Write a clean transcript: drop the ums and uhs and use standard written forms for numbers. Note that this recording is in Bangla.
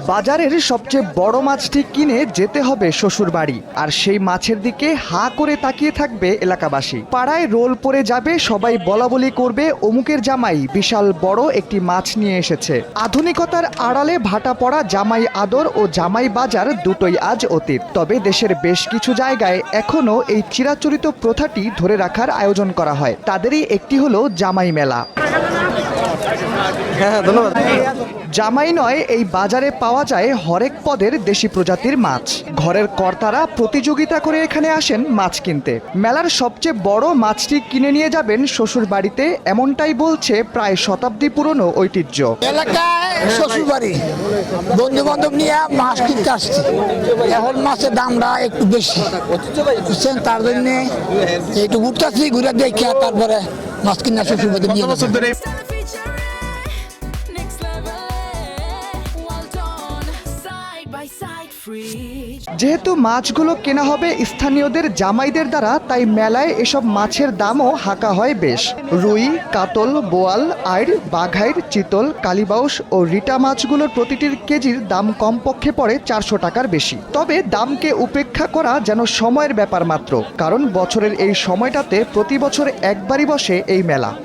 বাজারের সবচেয়ে বড় মাছটি কিনে যেতে হবে শ্বশুর বাড়ি, আর সেই মাছের দিকে হা করে তাকিয়ে থাকবে এলাকাবাসী। পাড়ায় রোল পড়ে যাবে, সবাই বলাবলি করবে অমুকের জামাই বিশাল বড় একটি মাছ নিয়ে এসেছে। আধুনিকতার আড়ালে ভাটা পড়া জামাই আদর ও জামাই বাজার দুটোই আজ অতীত। তবে দেশের বেশ কিছু জায়গায় এখনও এই চিরাচরিত প্রথাটি ধরে রাখার আয়োজন করা হয়। তাদেরই একটি হলো জামাই মেলা। ধন্যবাদ। জামাই নয়, এই বাজারে পাওয়া যায় হরেক পদের দেশি প্রজাতির মাছ। ঘরের কর্তারা প্রতিযোগিতা করে এখানে আসেন মাছ কিনতে। মেলার সবচেয়ে বড় মাছটি কিনে নিয়ে যাবেন শ্বশুর বাড়িতে, এমনটাই বলছে প্রায় শতাব্দী পুরনো ঐতিহ্য। এলাকায় শ্বশুর বাড়ি বন্ধু বান্ধব নিয়ে মাছ কিনতে আসছে। এখন মাছের দামটা একটু বেশি বুঝছেন, তার জন্য একটু ঘুরতেছি, ঘুরে দেখে তারপরে মাছ কিনে শ্বশুর বাড়ি নিয়ে যেহেতু মাছগুলো কেনা হবে স্থানীয়দের জামাইদের দ্বারা, তাই মেলায় এসব মাছের দামও হাঁকা হয় বেশ। রুই, কাতল, বোয়াল, আইড়, বাঘাইড়, চিতল, কালীবাউস ও রিটা মাছগুলোর প্রতিটির কেজির দাম কমপক্ষে পড়ে 400 টাকার বেশি। তবে দামকে উপেক্ষা করা যেন সময়ের ব্যাপার মাত্র, কারণ বছরের এই সময়টাতে প্রতি বছর একবারই বসে এই মেলা।